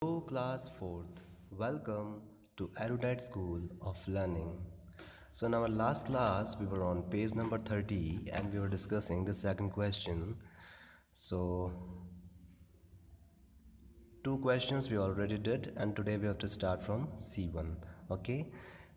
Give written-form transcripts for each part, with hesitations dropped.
Hello, class 4th. Welcome to Erudite School of Learning. So, in our last class, we were on page number 30 and we were discussing the second question. So, two questions we already did, and today we have to start from C1. Okay.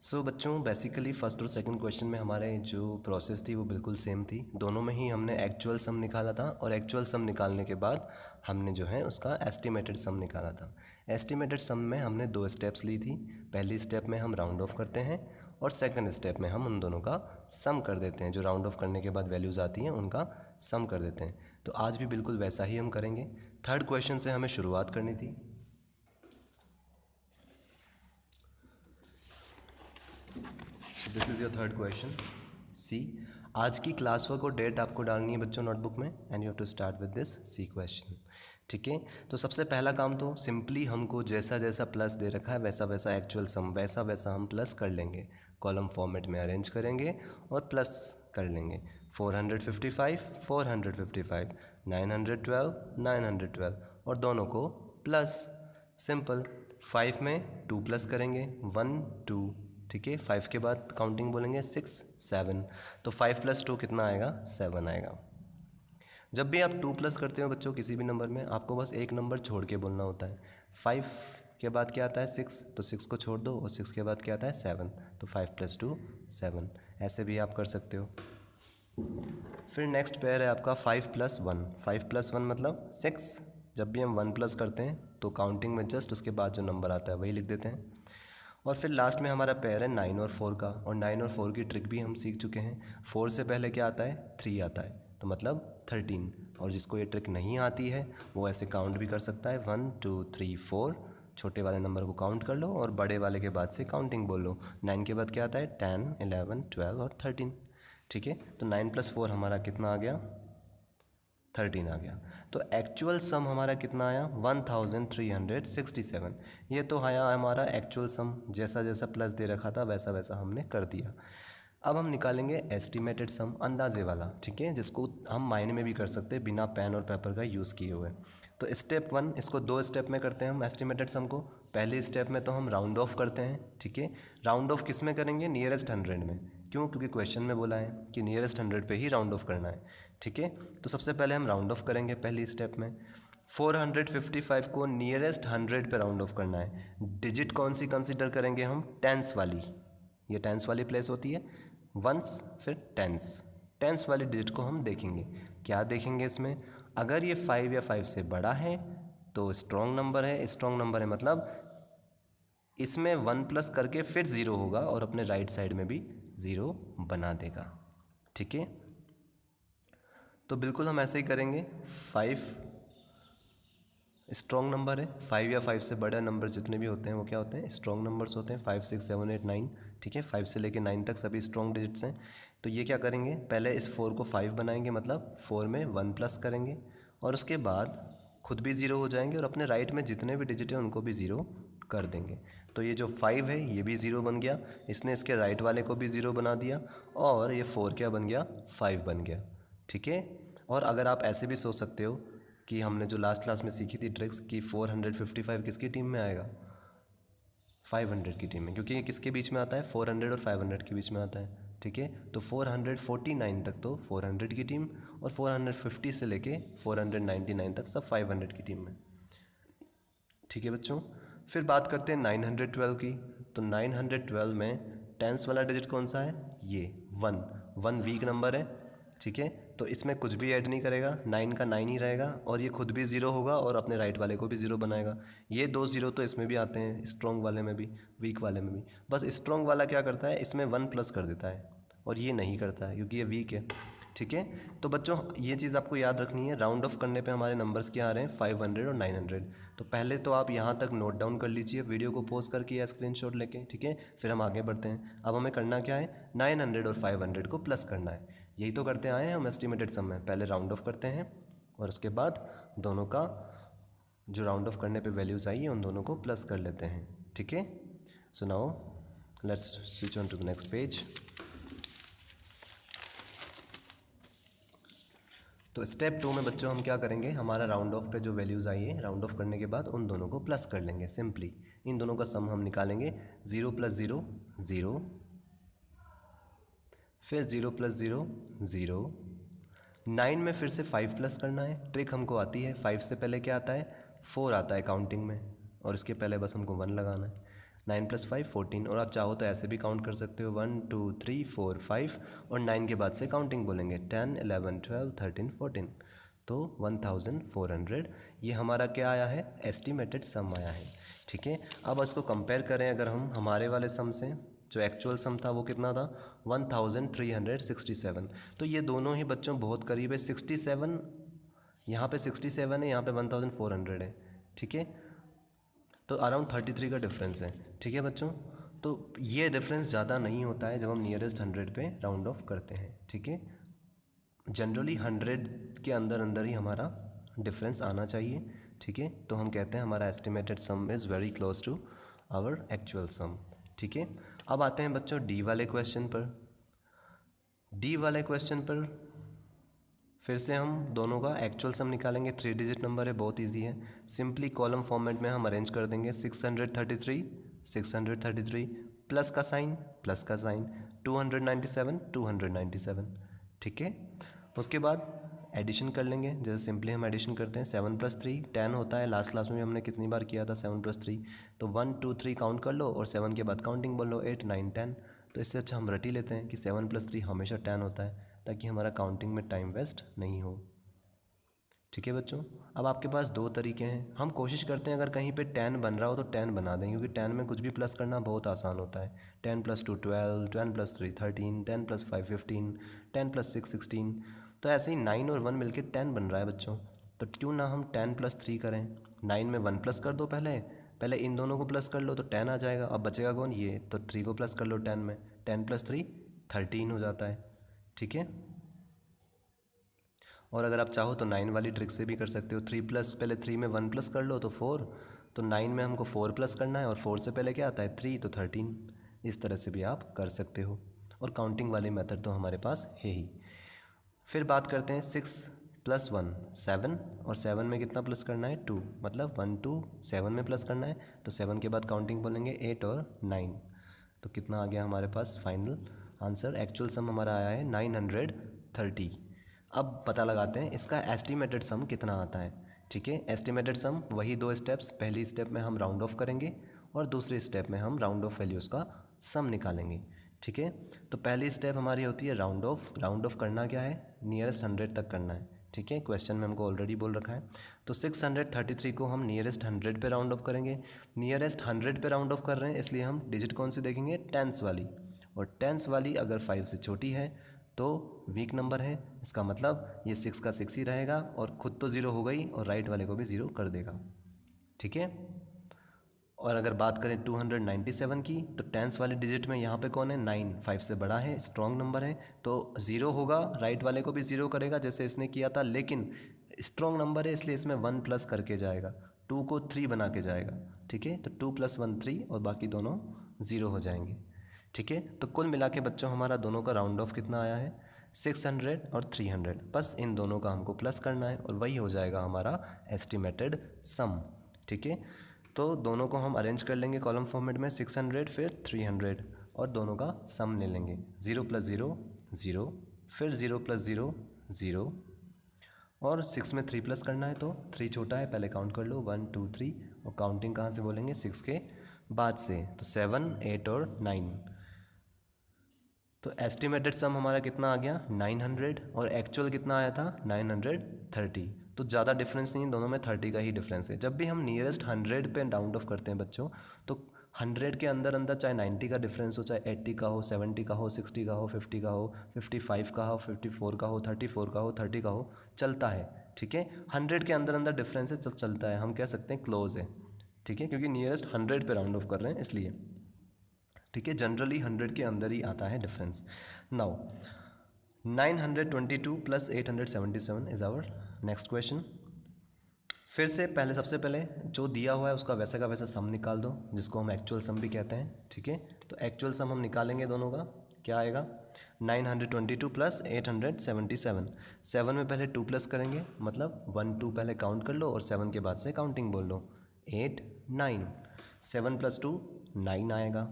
सो बच्चों basically first और second question में हमारे जो process थी वो बिल्कुल same थी। दोनों में ही हमने एक्चुअल सम निकाला था और एक्चुअल सम निकालने के बाद हमने जो है उसका एस्टिमेटेड सम निकाला था। एस्टिमेटेड सम में हमने दो स्टेप्स ली थी। पहली स्टेप में हम राउंड ऑफ करते हैं और सेकंड स्टेप में हम उन दोनों का सम कर देते हैं। जो राउंड ऑफ करने के बाद वैल्यूज़ आती हैं उनका सम कर देते हैं। तो आज भी बिल्कुल वैसा ही हम करेंगे। थर्ड क्वेश्चन से हमें शुरुआत करनी थी। This is your third question C. आज की क्लास वर्क और डेट आपको डालनी है बच्चों नोटबुक में, and you have to start with this C question. ठीक है, तो सबसे पहला काम तो सिंपली हमको जैसा जैसा प्लस दे रखा है वैसा वैसा एक्चुअल सम वैसा वैसा हम प्लस कर लेंगे। कॉलम फॉर्मेट में अरेंज करेंगे और प्लस कर लेंगे। 455 455, 912 912 और दोनों को प्लस। सिंपल। 5 में 2 प्लस करेंगे 1 2। ठीक है, 5 के बाद काउंटिंग बोलेंगे 6 7। तो 5 + 2 कितना आएगा? 7 आएगा। जब भी आप 2 प्लस करते हो बच्चों किसी भी नंबर में, आपको बस एक नंबर छोड़ के बोलना होता है। 5 के बाद क्या आता है? 6, तो 6 को छोड़ दो और 6 के बाद क्या आता है? 7। तो 5 + 2 7। ऐसे भी आप कर सकते हो। फिर नेक्स्ट पेयर है आपका 5 + 1। 5 + 1 मतलब 6। जब भी हम 1 प्लस करते हैं तो काउंटिंग में जस्ट उसके बाद जो नंबर आता है वही लिख देते हैं। और फिर लास्ट में हमारा पेयर है 9 और 4 का, और 9 और 4 की ट्रिक भी हम सीख चुके हैं। 4 से पहले क्या आता है? 3 आता है, तो मतलब 13। और जिसको ये ट्रिक नहीं आती है वो ऐसे काउंट भी कर सकता है 1 2 3 4। छोटे वाले नंबर को काउंट कर लो और बड़े वाले के बाद से काउंटिंग बोल लो। 9 के बाद क्या आता है? 10 11 12 और 13। ठीक है, तो 9 + 4 हमारा कितना आ गया? 13 आ गया। तो एक्चुअल सम हमारा कितना आया? 1367। ये तो आया हमारा एक्चुअल सम, जैसा जैसा प्लस दे रखा था वैसा वैसा हमने कर दिया। अब हम निकालेंगे एस्टिमेटेड सम, अंदाजे वाला। ठीक है, जिसको हम माइंड में भी कर सकते हैं बिना पेन और पेपर का यूज़ किए हुए। तो स्टेप 1, इसको 2 स्टेप में करते हैं हम एस्टिमेटेड सम को। पहले स्टेप में तो हम राउंड ऑफ करते हैं। ठीक है, राउंड ऑफ किस में करेंगे? नियरेस्ट 100 में। क्यों? क्योंकि क्वेश्चन में बोला है कि नियरेस्ट 100 पे ही राउंड ऑफ करना है। ठीक है, तो सबसे पहले हम राउंड ऑफ करेंगे पहली स्टेप में। 455 को नियरेस्ट 100 पे राउंड ऑफ करना है। डिजिट कौन सी कंसीडर करेंगे हम? टेंस वाली। ये टेंस वाली प्लेस होती है, वंस फिर टेंस। टेंस वाली डिजिट को हम देखेंगे। क्या देखेंगे इसमें? अगर ये 5 या 5 से बड़ा है तो स्ट्रॉन्ग नंबर है। स्ट्रॉन्ग नंबर है मतलब इसमें 1 प्लस करके फिर 0 होगा और अपने राइट साइड में भी 0 बना देगा। ठीक है, तो बिल्कुल हम ऐसे ही करेंगे। 5 स्ट्रॉन्ग नंबर है। 5 या 5 से बड़े नंबर जितने भी होते हैं वो क्या होते हैं? स्ट्रॉन्ग नंबर्स होते हैं। 5 6 7 8 9। ठीक है, 5 से लेके 9 तक सभी स्ट्रॉन्ग डिजिट्स हैं। तो ये क्या करेंगे? पहले इस 4 को 5 बनाएंगे, मतलब 4 में 1 प्लस करेंगे और उसके बाद खुद भी 0 हो जाएंगे और अपने राइट में जितने भी डिजिट हैं उनको भी 0 कर देंगे। तो ये जो 5 है ये भी 0 बन गया, इसने इसके राइट वाले को भी 0 बना दिया, और ये 4 क्या बन गया? 5 बन गया। ठीक है, और अगर आप ऐसे भी सोच सकते हो कि हमने जो लास्ट क्लास में सीखी थी ट्रिक्स कि 455 किसकी टीम में आएगा? 500 की टीम में, क्योंकि ये किसके बीच में आता है? 400 और 500 के बीच में आता है। ठीक है, तो 449 तक तो 400 की टीम, और 450 से लेके 499 तक सब 500 की टीम में। ठीक है बच्चों, फिर बात करते हैं 912 की। तो 912 में टेंस वाला डिजिट कौन सा है? ये 1। 1 वीक नंबर है। ठीक है, तो इसमें कुछ भी ऐड नहीं करेगा, 9 का 9 ही रहेगा, और ये खुद भी 0 होगा और अपने राइट वाले को भी 0 बनाएगा। ये 2 0 तो इसमें भी आते हैं, स्ट्रॉन्ग वाले में भी वीक वाले में भी। बस स्ट्रॉन्ग वाला क्या करता है? इसमें 1 प्लस कर देता है और ये नहीं करता है क्योंकि ये वीक है। ठीक है, तो बच्चों ये चीज़ आपको याद रखनी है। राउंड ऑफ करने पे हमारे नंबर्स क्या आ रहे हैं? 500 और 900। तो पहले तो आप यहाँ तक नोट डाउन कर लीजिए वीडियो को पॉज करके या स्क्रीनशॉट लेके। ठीक है, फिर हम आगे बढ़ते हैं। अब हमें करना क्या है? 900 और 500 को प्लस करना है। यही तो करते आए हैं हम एस्टिमेटेड सम में। पहले राउंड ऑफ करते हैं और उसके बाद दोनों का जो राउंड ऑफ करने पे वैल्यूज़ आई है उन दोनों को प्लस कर लेते हैं। ठीक है, so now let's switch on to the next page. तो स्टेप 2 में बच्चों हम क्या करेंगे, हमारा राउंड ऑफ पे जो वैल्यूज़ आई है, राउंड ऑफ करने के बाद उन दोनों को प्लस कर लेंगे। सिंपली इन दोनों का सम हम निकालेंगे। 0 + 0 0, फिर 0 + 0 0। 9 में फिर से 5 प्लस करना है। ट्रिक हमको आती है, 5 से पहले क्या आता है, 4 आता है काउंटिंग में, और इसके पहले बस हमको 1 लगाना है। 9 + 5 14, और आप चाहो तो ऐसे भी काउंट कर सकते हो 1 2 3 4 5, और 9 के बाद से काउंटिंग बोलेंगे 10 11 12 13 14, तो 1400 ये हमारा क्या आया है, एस्टिमेटेड सम आया है। ठीक है, अब इसको कंपेयर करें अगर हम हमारे वाले सम से, जो एक्चुअल सम था वो कितना था, 1367। तो ये दोनों ही बच्चों बहुत करीब है। 67 यहाँ पे 67 है, यहाँ पे 1400 है। ठीक है, तो अराउंड 33 का डिफरेंस है। ठीक है बच्चों, तो ये डिफरेंस ज़्यादा नहीं होता है जब हम नियरेस्ट 100 पे राउंड ऑफ करते हैं। ठीक है, जनरली 100 के अंदर अंदर ही हमारा डिफरेंस आना चाहिए। ठीक है, तो हम कहते हैं हमारा estimated sum is very close to our actual sum. ठीक है, अब आते हैं बच्चों डी वाले क्वेश्चन पर। डी वाले क्वेश्चन पर फिर से हम दोनों का एक्चुअल सम निकालेंगे। 3 डिजिट नंबर है, बहुत इजी है। सिंपली कॉलम फॉर्मेट में हम अरेंज कर देंगे। 633 633, प्लस का साइन, 297 297। ठीक है, उसके बाद एडिशन कर लेंगे। जैसे सिंपली हम एडिशन करते हैं, 7 + 3 10 होता है। लास्ट क्लास में भी हमने कितनी बार किया था, 7 + 3, तो 1 2 3 काउंट कर लो और 7 के बाद काउंटिंग बोल लो, 8 9 10। तो इससे अच्छा हम रट ही लेते हैं कि 7 + 3 हमेशा 10 होता है, ताकि हमारा काउंटिंग में टाइम वेस्ट नहीं हो। ठीक है बच्चों, अब आपके पास दो तरीके हैं। हम कोशिश करते हैं अगर कहीं पे 10 बन रहा हो तो 10 बना दें, क्योंकि 10 में कुछ भी प्लस करना बहुत आसान होता है। 10 + 2 12, 10 + 3 13, 10 + 5 15, 10 + 6 16। तो ऐसे ही 9 और 1 मिलके 10 बन रहा है बच्चों, तो क्यों ना हम 10 + 3 करें। 9 में 1 प्लस कर दो, पहले इन दोनों को प्लस कर लो तो 10 आ जाएगा। अब बचेगा कौन, ये, तो 3 को प्लस कर लो 10 में, 10 + 3 13 हो जाता है। ठीक है, और अगर आप चाहो तो 9 वाली ट्रिक से भी कर सकते हो। 3 प्लस, पहले 3 में 1 प्लस कर लो तो 4, तो 9 में हमको 4 प्लस करना है, और 4 से पहले क्या आता है, 3, तो 13। इस तरह से भी आप कर सकते हो, और काउंटिंग वाली मेथड तो हमारे पास है ही। फिर बात करते हैं 6 + 1 7, और 7 में कितना प्लस करना है, 2, मतलब 1 2 7 में प्लस करना है, तो 7 के बाद काउंटिंग बोलेंगे 8 और 9। तो कितना आ गया हमारे पास फाइनल आंसर, एक्चुअल सम हमारा आया है 930। अब पता लगाते हैं इसका एस्टिमेटेड सम कितना आता है। ठीक है, एस्टिमेटेड सम वही दो स्टेप्स, पहली स्टेप में हम राउंड ऑफ करेंगे और दूसरी स्टेप में हम राउंड ऑफ वैल्यूज़ का सम निकालेंगे। ठीक है, तो पहली स्टेप हमारी होती है राउंड ऑफ। राउंड ऑफ करना क्या है, नियरेस्ट 100 तक करना है। ठीक है, क्वेश्चन में हमको ऑलरेडी बोल रखा है। तो 633 को हम नियरेस्ट 100 पे राउंड ऑफ करेंगे। नियरेस्ट 100 पे राउंड ऑफ कर रहे हैं, इसलिए हम डिजिट कौन सी देखेंगे, टेंस वाली, और टेंस वाली अगर 5 से छोटी है तो वीक नंबर है। इसका मतलब ये 6 का 6 ही रहेगा, और खुद तो ज़ीरो हो गई और राइट वाले को भी ज़ीरो कर देगा। ठीक है, और अगर बात करें 297 की, तो टेंस वाली डिजिट में यहाँ पे कौन है, 9, 5 से बड़ा है, स्ट्रॉन्ग नंबर है, तो ज़ीरो होगा, राइट वाले को भी ज़ीरो करेगा जैसे इसने किया था, लेकिन स्ट्रॉन्ग नंबर है इसलिए इसमें 1 प्लस करके जाएगा, 2 को 3 बना के जाएगा। ठीक है, तो 2 + 1 3, और बाकी दोनों ज़ीरो हो जाएंगे। ठीक है, तो कुल मिला के बच्चों हमारा दोनों का राउंड ऑफ कितना आया है, 600 और 300। बस इन दोनों का हमको प्लस करना है और वही हो जाएगा हमारा एस्टिमेटेड सम। ठीक है, तो दोनों को हम अरेंज कर लेंगे कॉलम फॉर्मेट में, 600 फिर 300, और दोनों का सम ले लेंगे। 0 + 0 0, फिर 0 + 0 0, और 6 में 3 प्लस करना है, तो 3 छोटा है, पहले काउंट कर लो 1 2 3, और काउंटिंग कहाँ से बोलेंगे, 6 के बाद से, तो 7 8 और 9। तो एस्टिमेटेड सम हमारा कितना आ गया, 900, और एक्चुअल कितना आया था, 930। तो ज़्यादा डिफरेंस नहीं है, दोनों में 30 का ही डिफरेंस है। जब भी हम नियरेस्ट 100 पे राउंड ऑफ करते हैं बच्चों, तो 100 के अंदर अंदर चाहे 90 का डिफरेंस हो, चाहे 80 का हो, 70 का हो, 60 का हो, 50 का हो, 55 का हो, 54 का हो, 34 का हो, 30 का हो, चलता है। ठीक है, 100 के अंदर अंदर डिफरेंस चलता है, हम कह सकते हैं क्लोज है। ठीक है, क्योंकि नियरेस्ट 100 पे राउंड ऑफ कर रहे हैं इसलिए। ठीक है, जनरली 100 के अंदर ही आता है difference. Now 922 + 877 is our next question. फिर से पहले, सबसे पहले जो दिया हुआ है उसका वैसा का वैसा सम निकाल दो, जिसको हम एक्चुअल सम भी कहते हैं। ठीक है, तो एक्चुअल सम हम निकालेंगे दोनों का। क्या आएगा 922 प्लस 877। 7 में पहले 2 प्लस करेंगे, मतलब 1 2 पहले काउंट कर लो और 7 के बाद से काउंटिंग बोल लो। 8 9, 7 + 2 9 आएगा।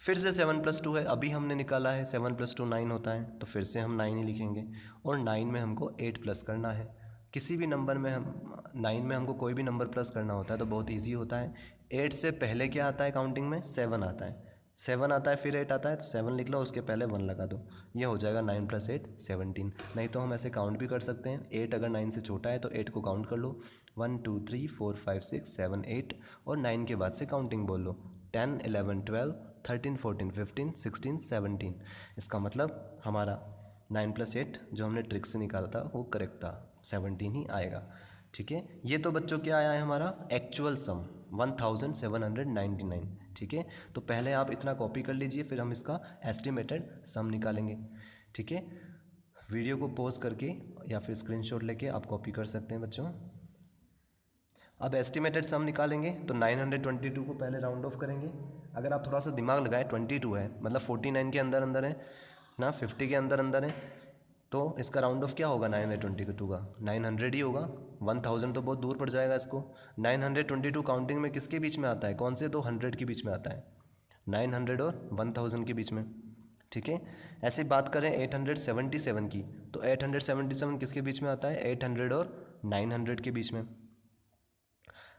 फिर से 7 + 2 है, अभी हमने निकाला है 7 + 2 9 होता है, तो फिर से हम 9 ही लिखेंगे। और 9 में हमको 8 प्लस करना है। किसी भी नंबर में हम 9 में हमको कोई भी नंबर प्लस करना होता है तो बहुत ईजी होता है। 8 से पहले क्या आता है काउंटिंग में? 7 आता है। 7 आता है फिर 8 आता है, तो 7 लिख लो, उसके पहले 1 लगा दो। ये हो जाएगा 9 + 8 17। नहीं तो हम ऐसे काउंट भी कर सकते हैं। 8 अगर 9 से छोटा है तो 8 को काउंट कर लो, 1 2 3 4 5 6 7 8, और 9 के बाद से काउंटिंग बोल लो, 10 11 12 13 14 15 16 17। इसका मतलब हमारा 9 + 8 जो हमने ट्रिक से निकाला था वो करेक्ट था, 17 ही आएगा। ठीक है, ये तो बच्चों क्या आया है हमारा एक्चुअल सम 1799। ठीक है, तो पहले आप इतना कॉपी कर लीजिए, फिर हम इसका एस्टिमेटेड सम निकालेंगे। ठीक है, वीडियो को पॉज करके या फिर स्क्रीनशॉट लेके आप कॉपी कर सकते हैं बच्चों। अब एस्टिमेटेड सम निकालेंगे तो 922 को पहले राउंड ऑफ करेंगे। अगर आप थोड़ा सा दिमाग लगाएं, 22 है मतलब 49 के अंदर अंदर है ना, 50 के अंदर अंदर है, तो इसका राउंड ऑफ क्या होगा 922 का? 900 ही होगा। 1000 तो बहुत दूर पड़ जाएगा इसको। 922 काउंटिंग में किसके बीच में आता है? कौन से? तो 100 के बीच में आता है, 900 और 1000 के बीच में। ठीक है, ऐसे बात करें 877 की, तो 877 किसके बीच में आता है? 800 और 900 के बीच में।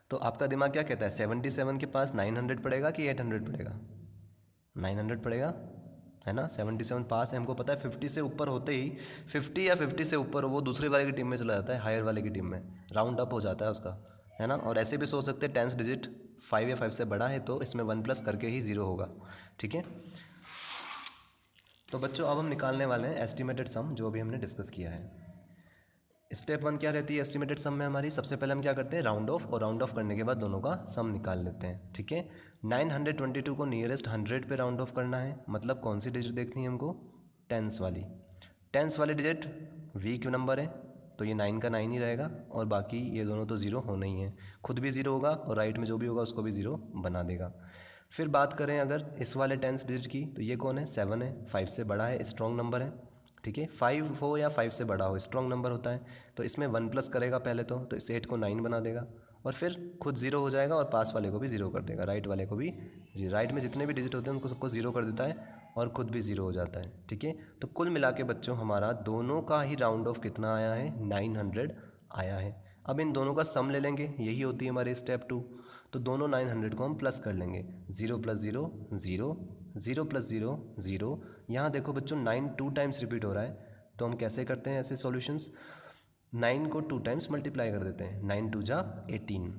तो आपका दिमाग क्या कहता है, 77 के पास 900 पड़ेगा कि 800 पड़ेगा? 900 पड़ेगा, है ना। 77 पास है, हमको पता है 50 से ऊपर होते ही 50 या 50 से ऊपर वो दूसरे वाले की टीम में चला जाता है, हायर वाले की टीम में राउंड अप हो जाता है उसका, है ना। और ऐसे भी सोच सकते हैं 10th डिजिट 5 या 5 से बड़ा है तो इसमें 1 प्लस करके ही 0 होगा। ठीक है, तो बच्चों अब हम निकालने वाले हैं एस्टिमेटेड सम जो अभी हमने डिस्कस किया है। स्टेप 1 क्या रहती है एस्टिमेटेड सम में हमारी? सबसे पहले हम क्या करते हैं, राउंड ऑफ, और राउंड ऑफ करने के बाद दोनों का सम निकाल लेते हैं। ठीक है, 922 को नियरेस्ट 100 पे राउंड ऑफ करना है, मतलब कौन सी डिजिट देखनी है हमको? टेंस वाली। टेंस वाली डिजिट वीक नंबर है तो ये 9 का 9 ही रहेगा, और बाकी ये दोनों तो 0 होना ही है, खुद भी 0 होगा और राइट में जो भी होगा उसको भी 0 बना देगा। फिर बात करें अगर इस वाले टेंस डिजिट की, तो ये कौन है? 7 है, 5 से बड़ा है, स्ट्रॉन्ग नंबर है। ठीक है, 5 हो या 5 से बड़ा हो, स्ट्रॉन्ग नंबर होता है, तो इसमें 1 प्लस करेगा पहले तो इस 8 को 9 बना देगा, और फिर खुद 0 हो जाएगा और पास वाले को भी 0 कर देगा, राइट वाले को भी। जी, राइट में जितने भी डिजिट होते हैं उनको सबको 0 कर देता है और खुद भी 0 हो जाता है। ठीक है, तो कुल मिला के बच्चों हमारा दोनों का ही राउंड ऑफ कितना आया है? 900 आया है। अब इन दोनों का सम ले लेंगे, यही होती है हमारी स्टेप 2। तो दोनों 900 को हम प्लस कर लेंगे, 0 + 0 0, 0 + 0 0। यहाँ देखो बच्चों 9 2 टाइम्स रिपीट हो रहा है, तो हम कैसे करते हैं ऐसे सॉल्यूशंस? 9 को 2 टाइम्स मल्टीप्लाई कर देते हैं, 9 2 जा 18,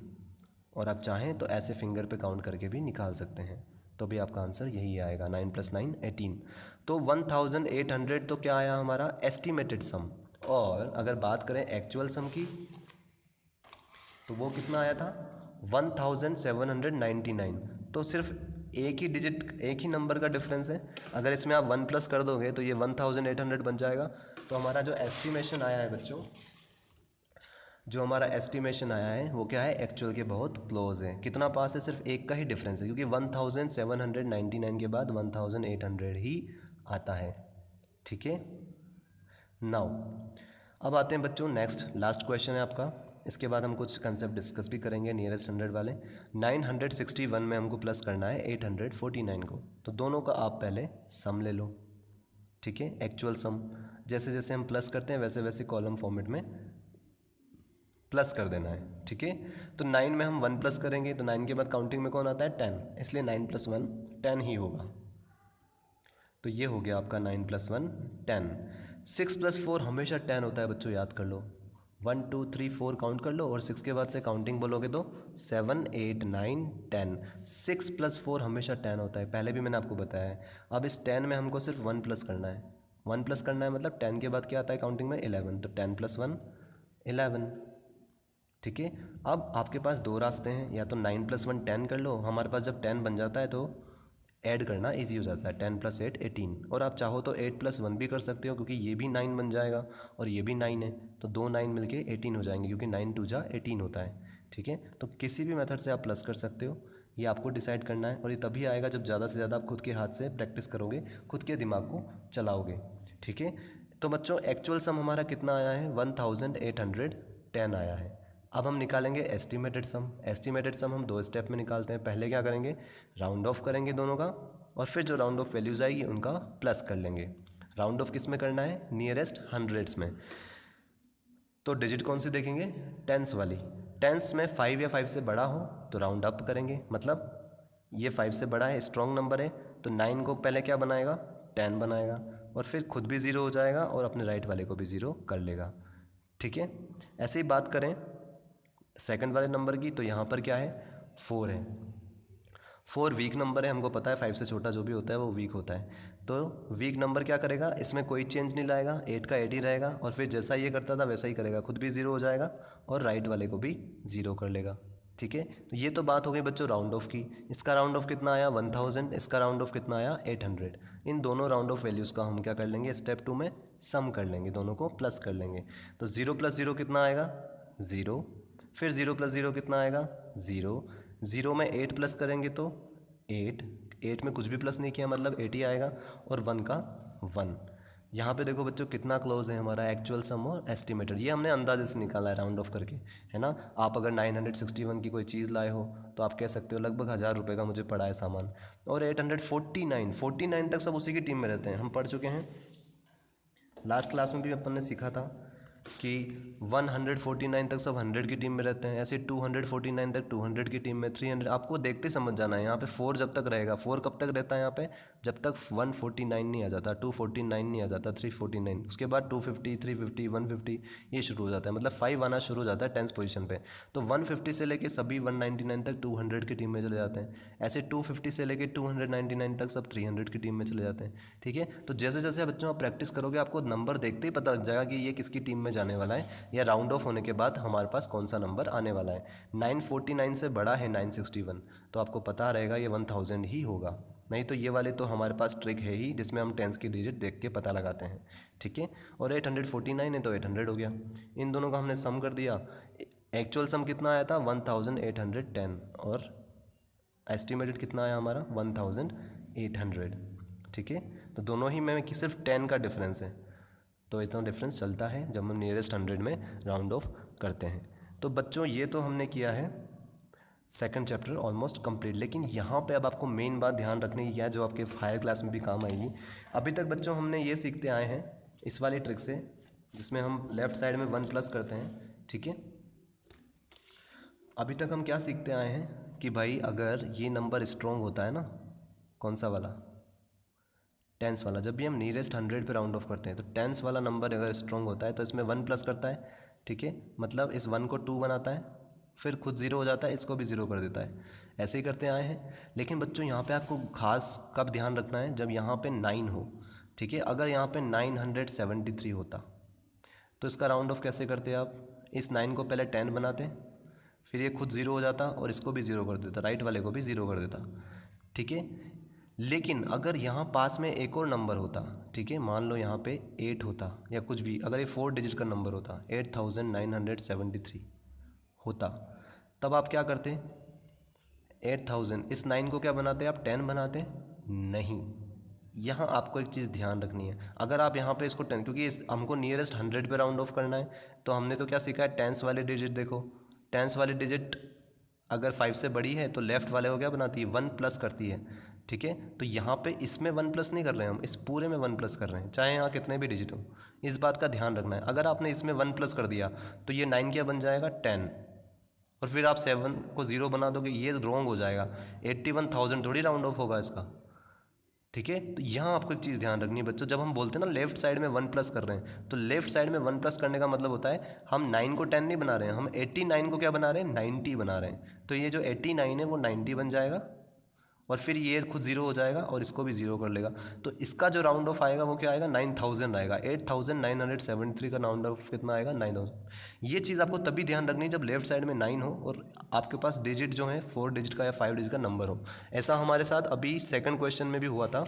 और आप चाहें तो ऐसे फिंगर पे काउंट करके भी निकाल सकते हैं, तो भी आपका आंसर यही आएगा, 9 + 9 18। तो 1800 तो क्या आया हमारा? एस्टिमेटेड सम। और अगर बात करें एक्चुअल सम की, तो वो कितना आया था? 1799। तो सिर्फ एक ही डिजिट, एक ही नंबर का डिफरेंस है। अगर इसमें आप 1 प्लस कर दोगे तो ये 1800 बन जाएगा। तो हमारा जो एस्टिमेशन आया है बच्चों, जो हमारा एस्टिमेशन आया है वो क्या है? एक्चुअल के बहुत क्लोज है। कितना पास है? सिर्फ एक का ही डिफरेंस है, क्योंकि 1799 के बाद 1800 ही आता है। ठीक है, नाउ अब आते हैं बच्चों नेक्स्ट लास्ट क्वेश्चन है आपका। इसके बाद हम कुछ कंसेप्ट डिस्कस भी करेंगे नियरेस्ट 100 वाले। 961 में हमको प्लस करना है 849 को, तो दोनों का आप पहले सम ले लो। ठीक है, एक्चुअल सम, जैसे जैसे हम प्लस करते हैं वैसे वैसे कॉलम फॉर्मेट में प्लस कर देना है। ठीक है, तो 9 में हम 1 प्लस करेंगे, तो 9 के बाद काउंटिंग में कौन आता है? 10, इसलिए 9 + 1 10 ही होगा। तो ये हो गया आपका 9 + 1 10। 6 + 4 हमेशा 10 होता है बच्चों, याद कर लो। 1 2 3 4 काउंट कर लो और 6 के बाद से काउंटिंग बोलोगे तो 7 8 9 10। 6 + 4 हमेशा 10 होता है, पहले भी मैंने आपको बताया है। अब इस 10 में हमको सिर्फ 1 प्लस करना है। 1 प्लस करना है मतलब 10 के बाद क्या आता है काउंटिंग में? 11, तो 10 + 1 11। ठीक है, अब आपके पास दो रास्ते हैं, या तो 9 + 1 10 कर लो, हमारे पास जब 10 बन जाता है तो ऐड करना इजी हो जाता है, 10 + 8 18। और आप चाहो तो 8 + 1 भी कर सकते हो, क्योंकि ये भी 9 बन जाएगा और ये भी 9 है, तो दो 9 मिलके 18 हो जाएंगे, क्योंकि 9 2 जा 18 होता है। ठीक है, तो किसी भी मेथड से आप प्लस कर सकते हो, ये आपको डिसाइड करना है, और ये तभी आएगा जब ज़्यादा से ज़्यादा आप खुद के हाथ से प्रैक्टिस करोगे, खुद के दिमाग को चलाओगे। ठीक है, तो बच्चों एक्चुअल सम हमारा कितना आया है, 1810 आया है। अब हम निकालेंगे एस्टिमेटेड सम। एस्टिमेटेड सम हम 2 स्टेप में निकालते हैं। पहले क्या करेंगे, राउंड ऑफ करेंगे दोनों का, और फिर जो राउंड ऑफ वैल्यूज़ आएगी उनका प्लस कर लेंगे। राउंड ऑफ किस में करना है, नियरेस्ट हंड्रेड्स में। तो डिजिट कौन सी देखेंगे, टेंस वाली। टेंस में 5 या 5 से बड़ा हो तो राउंड अप करेंगे, मतलब ये 5 से बड़ा है, स्ट्रॉन्ग नंबर है, तो 9 को पहले क्या बनाएगा, 10 बनाएगा, और फिर खुद भी ज़ीरो हो जाएगा और अपने राइट वाले को भी ज़ीरो कर लेगा। ठीक है, ऐसे ही बात करें सेकंड वाले नंबर की, तो यहाँ पर क्या है, 4 है। 4 वीक नंबर है, हमको पता है 5 से छोटा जो भी होता है वो वीक होता है। तो वीक नंबर क्या करेगा, इसमें कोई चेंज नहीं लाएगा, 8 का 8 ही रहेगा, और फिर जैसा ये करता था वैसा ही करेगा, खुद भी ज़ीरो हो जाएगा और राइट वाले को भी ज़ीरो कर लेगा। ठीक है, तो ये तो बात हो गई बच्चों राउंड ऑफ की। इसका राउंड ऑफ कितना आया, 1000, इसका राउंड ऑफ कितना आया, 800। इन दोनों राउंड ऑफ वैल्यूज़ का हम क्या कर लेंगे, स्टेप 2 में सम कर लेंगे, दोनों को प्लस कर लेंगे। तो 0 + 0 कितना आएगा, 0, फिर 0 + 0 कितना आएगा, 0, 0 में 8 प्लस करेंगे तो 8, 8 में कुछ भी प्लस नहीं किया मतलब 8 ही आएगा, और 1 का 1। यहाँ पे देखो बच्चों कितना क्लोज है हमारा एक्चुअल सम और एस्टिमेटेड, ये हमने अंदाजे से निकाला है राउंड ऑफ करके, है ना। आप अगर 961 की कोई चीज़ लाए हो तो आप कह सकते हो लगभग 1000 रुपये का मुझे पड़ा है सामान, और 849 तक सब उसी की टीम में रहते हैं, हम पढ़ चुके हैं। लास्ट क्लास में भी अपन ने सीखा था कि 149 तक सब 100 की टीम में रहते हैं, ऐसे 249 तक 200 की टीम में, 300 आपको देखते समझ जाना है। यहाँ पे 4 जब तक रहेगा, 4 कब तक रहता है यहाँ पे, जब तक 149 नहीं आ जाता, 249 नहीं आ जाता, 349, उसके बाद 250, 350, 150 ये शुरू हो जाता है, मतलब 5 आना शुरू हो जाता है 10th पोजीशन पे। तो 150 से लेके सभी 199 तक 200 की टीम में चले जाते हैं, ऐसे 250 से लेके 299 तक सब 300 की टीम में चले जाते हैं। ठीक है, तो जैसे जैसे बच्चों आप प्रैक्टिस करोगे आपको नंबर देखते ही पता लग जाएगा कि ये किसकी टीम में जाने वाला है, या राउंड ऑफ होने के बाद हमारे पास कौन सा नंबर आने वाला है। 949 से बड़ा है 961, तो आपको पता रहेगा ये 1000 ही होगा, नहीं तो ये वाले तो हमारे पास ट्रिक है ही जिसमें हम टेंस की डिजिट देख के पता लगाते हैं। ठीक है, और 849 है तो 800 हो गया, इन दोनों का हमने सम कर दिया। एक्चुअल सम कितना आया था, 1810, और एस्टिमेटेड कितना आया हमारा, 1800। ठीक है, तो दोनों ही में सिर्फ 10 का डिफरेंस है, तो इतना डिफरेंस चलता है जब हम नियरेस्ट 100 में राउंड ऑफ करते हैं। तो बच्चों ये तो हमने किया है सेकंड चैप्टर ऑलमोस्ट कंप्लीट, लेकिन यहाँ पे अब आपको मेन बात ध्यान रखने की क्या है जो आपके हायर क्लास में भी काम आएगी। अभी तक बच्चों हमने ये सीखते आए हैं इस वाली ट्रिक से, जिसमें हम लेफ़्ट साइड में 1 प्लस करते हैं। ठीक है, अभी तक हम क्या सीखते आए हैं कि भाई अगर ये नंबर स्ट्रॉन्ग होता है ना, कौन सा वाला, टेंस वाला, जब भी हम नियरेस्ट 100 पे राउंड ऑफ करते हैं तो टेंस वाला नंबर अगर स्ट्रॉन्ग होता है तो इसमें 1 प्लस करता है। ठीक है, मतलब इस 1 को 2 बनाता है, फिर खुद 0 हो जाता है, इसको भी 0 कर देता है, ऐसे ही करते आए हैं। लेकिन बच्चों यहाँ पे आपको खास कब ध्यान रखना है, जब यहाँ पे 9 हो। ठीक है, अगर यहाँ पे 973 होता तो इसका राउंड ऑफ कैसे करते आप, इस 9 को पहले 10 बनाते, फिर ये खुद 0 हो जाता और इसको भी 0 कर देता, राइट वाले को भी 0 कर देता। ठीक है, लेकिन अगर यहाँ पास में एक और नंबर होता, ठीक है, मान लो यहाँ पे 8 होता या कुछ भी, अगर ये 4 डिजिट का नंबर होता, 8973 होता, तब आप क्या करते, 8000 इस 9 को क्या बनाते आप, 10 बनाते, नहीं। यहाँ आपको एक चीज़ ध्यान रखनी है, अगर आप यहाँ पे इसको 10, क्योंकि हमको नियरेस्ट 100 पे राउंड ऑफ करना है, तो हमने तो क्या सीखा है, टेंस वाले डिजिट देखो, टेंस वाली डिजिट अगर 5 से बड़ी है तो लेफ़्ट वाले को क्या बनाती है, 1 प्लस करती है। ठीक है, तो यहाँ पे इसमें 1 प्लस नहीं कर रहे हैं हम, इस पूरे में 1 प्लस कर रहे हैं, चाहे यहाँ कितने भी डिजिट हो, इस बात का ध्यान रखना है। अगर आपने इसमें 1 प्लस कर दिया तो ये 9 क्या बन जाएगा, 10, और फिर आप 7 को 0 बना दोगे, ये रॉन्ग हो जाएगा, 81,000 थोड़ी राउंड ऑफ होगा इसका। ठीक है, तो यहाँ आपको एक चीज़ ध्यान रखनी है बच्चों, जब हम बोलते हैं ना लेफ्ट साइड में 1 प्लस कर रहे हैं, तो लेफ्ट साइड में 1 प्लस करने का मतलब होता है हम 9 को 10 नहीं बना रहे हैं, हम 89 को क्या बना रहे हैं, 90 बना रहे हैं। तो ये जो 89 है वो 90 बन जाएगा, और फिर ये खुद 0 हो जाएगा और इसको भी 0 कर लेगा, तो इसका जो राउंड ऑफ आएगा वो क्या आएगा, 9000 आएगा। 8973 का राउंड ऑफ कितना आएगा, 9000। ये चीज़ आपको तभी ध्यान रखनी है जब लेफ्ट साइड में 9 हो और आपके पास डिजिट जो है 4 डिजिट का या 5 डिजिट का नंबर हो। ऐसा हमारे साथ अभी सेकंड क्वेश्चन में भी हुआ था,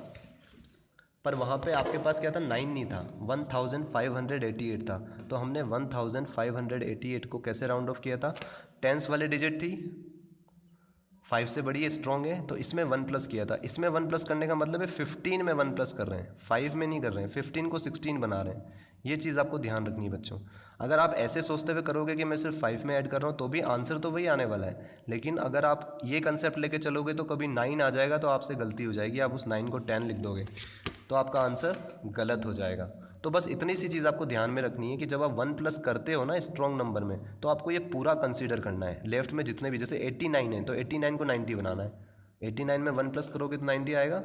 पर वहाँ पे आपके पास क्या था, 9 नहीं था, 1588 था, तो हमने 1588 को कैसे राउंड ऑफ किया था, टेंस वाली डिजिट थी 5 से बड़ी है, स्ट्रॉन्ग है, तो इसमें 1 प्लस किया था। इसमें 1 प्लस करने का मतलब है 15 में 1 प्लस कर रहे हैं, 5 में नहीं कर रहे हैं, 15 को 16 बना रहे हैं। ये चीज़ आपको ध्यान रखनी है बच्चों। अगर आप ऐसे सोचते हुए करोगे कि मैं सिर्फ 5 में ऐड कर रहा हूँ तो भी आंसर तो वही आने वाला है, लेकिन अगर आप ये कंसेप्ट लेके चलोगे तो कभी 9 आ जाएगा तो आपसे गलती हो जाएगी, आप उस 9 को 10 लिख दोगे तो आपका आंसर गलत हो जाएगा। तो बस इतनी सी चीज़ आपको ध्यान में रखनी है कि जब आप 1 प्लस करते हो ना स्ट्रॉन्ग नंबर में, तो आपको ये पूरा कंसीडर करना है। लेफ्ट में जितने भी, जैसे 89 है तो 89 को 90 बनाना है। 89 में 1 प्लस करोगे तो 90 आएगा,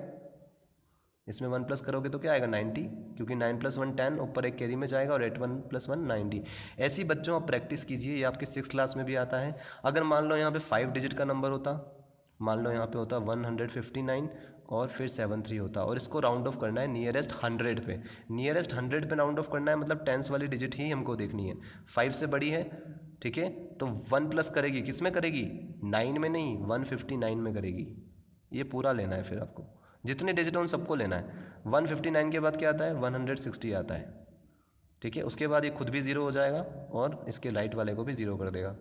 इसमें 1 प्लस करोगे तो क्या आएगा 90, क्योंकि 9 + 1 10, ऊपर एक कैरी में जाएगा और 8 1 + 1 90। ऐसी बच्चों आप प्रैक्टिस कीजिए, ये आपके 6th क्लास में भी आता है। अगर मान लो यहाँ पे 5 डिजिट का नंबर होता, मान लो यहाँ पे होता 159 और फिर 73 होता, और इसको राउंड ऑफ करना है नियरेस्ट 100 पे। नियरेस्ट 100 पे राउंड ऑफ करना है, मतलब टेंस वाली डिजिट ही हमको देखनी है। 5 से बड़ी है, ठीक है, तो 1 प्लस करेगी, किस में करेगी, 9 में नहीं, 159 में करेगी। ये पूरा लेना है, फिर आपको जितने डिजिट हैं उन सबको लेना है। 159 के बाद क्या आता है, 160 आता है, ठीक है। उसके बाद ये खुद भी ज़ीरो हो जाएगा और इसके राइट वाले को भी ज़ीरो कर देगा,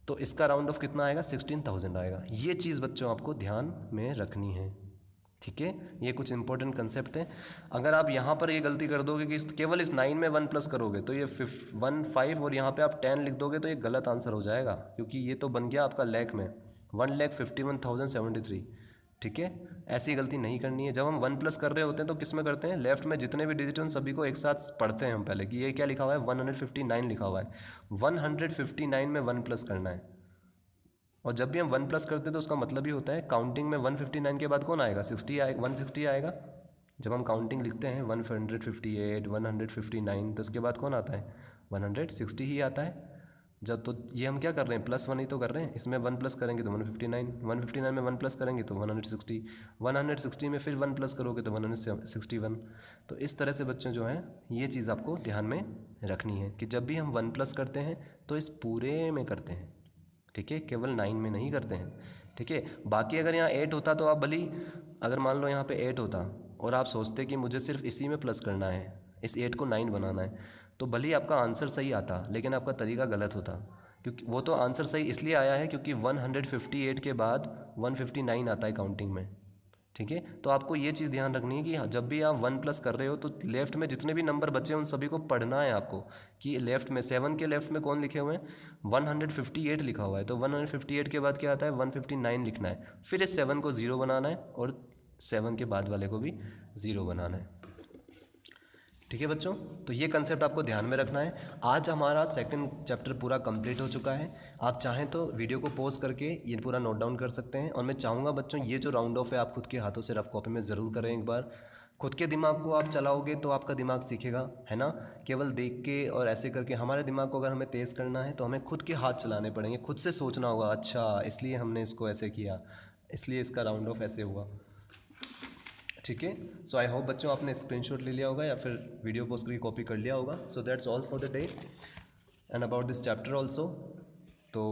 तो इसका राउंड ऑफ कितना आएगा, 16,000 आएगा। ये चीज़ बच्चों आपको ध्यान में रखनी है, ठीक है। ये कुछ इंपॉर्टेंट कंसेप्ट है। अगर आप यहाँ पर ये गलती कर दोगे कि केवल इस 9 में 1 प्लस करोगे तो ये 1 5 और यहाँ पे आप 10 लिख दोगे तो ये गलत आंसर हो जाएगा, क्योंकि ये तो बन गया आपका लैख में 1,51,073, ठीक है। ऐसी गलती नहीं करनी है। जब हम 1 प्लस कर रहे होते हैं तो किस में करते हैं, लेफ्ट में जितने भी डिजिट हैं उन सभी को एक साथ पढ़ते हैं हम पहले कि ये क्या लिखा हुआ है, 159 लिखा हुआ है। 159 में 1 प्लस करना है, और जब भी हम 1 प्लस करते हैं तो उसका मतलब ही होता है काउंटिंग में 159 के बाद कौन आएगा, 60 आएगा, 160 आएगा। जब हम काउंटिंग लिखते हैं 158, 159, तो उसके बाद कौन आता है, 160 ही आता है। जब तो ये हम क्या कर रहे हैं, +1 ही तो कर रहे हैं। इसमें 1 प्लस करेंगे तो 159, 159 में 1 प्लस करेंगे तो 160, 160 में फिर 1 प्लस करोगे तो 161। तो इस तरह से बच्चों जो हैं ये चीज़ आपको ध्यान में रखनी है कि जब भी हम 1 प्लस करते हैं तो इस पूरे में करते हैं, ठीक है, केवल 9 में नहीं करते हैं, ठीक है। बाकी अगर यहाँ 8 होता तो आप भली, अगर मान लो यहाँ पे 8 होता और आप सोचते कि मुझे सिर्फ इसी में प्लस करना है, इस 8 को 9 बनाना है, तो भले ही आपका आंसर सही आता लेकिन आपका तरीका गलत होता। क्योंकि वो तो आंसर सही इसलिए आया है क्योंकि 158 के बाद 159 आता है काउंटिंग में, ठीक है। तो आपको ये चीज़ ध्यान रखनी है कि जब भी आप 1 प्लस कर रहे हो तो लेफ्ट में जितने भी नंबर बचे हैं उन सभी को पढ़ना है आपको, कि लेफ्ट में 7 के लेफ्ट में कौन लिखे हुए हैं, 158 लिखा हुआ है, तो 158 के बाद क्या आता है, 159 लिखना है, फिर इस 7 को 0 बनाना है और 7 के बाद वाले को भी 0 बनाना है, ठीक है बच्चों। तो ये कंसेप्ट आपको ध्यान में रखना है। आज हमारा सेकंड चैप्टर पूरा कंप्लीट हो चुका है। आप चाहें तो वीडियो को पॉज करके ये पूरा नोट डाउन कर सकते हैं, और मैं चाहूँगा बच्चों ये जो राउंड ऑफ है आप खुद के हाथों से रफ कॉपी में ज़रूर करें एक बार। खुद के दिमाग को आप चलाओगे तो आपका दिमाग सीखेगा, है ना। केवल देख के और ऐसे करके हमारे दिमाग को अगर हमें तेज़ करना है तो हमें खुद के हाथ चलाने पड़ेंगे, खुद से सोचना होगा, अच्छा इसलिए हमने इसको ऐसे किया, इसलिए इसका राउंड ऑफ ऐसे हुआ, ठीक है। सो आई होप बच्चों आपने स्क्रीनशॉट ले लिया होगा या फिर वीडियो पोस्ट करके कॉपी कर लिया होगा। So that's all for the day and about this chapter also. तो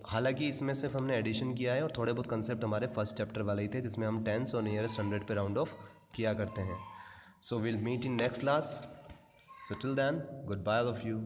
हालांकि इसमें सिर्फ हमने एडिशन किया है और थोड़े बहुत कंसेप्ट हमारे फर्स्ट चैप्टर वाले ही थे जिसमें हम टेंस और नियरेस्ट 100 पे राउंड ऑफ किया करते हैं। So will meet in next class. So till then good bye all of you.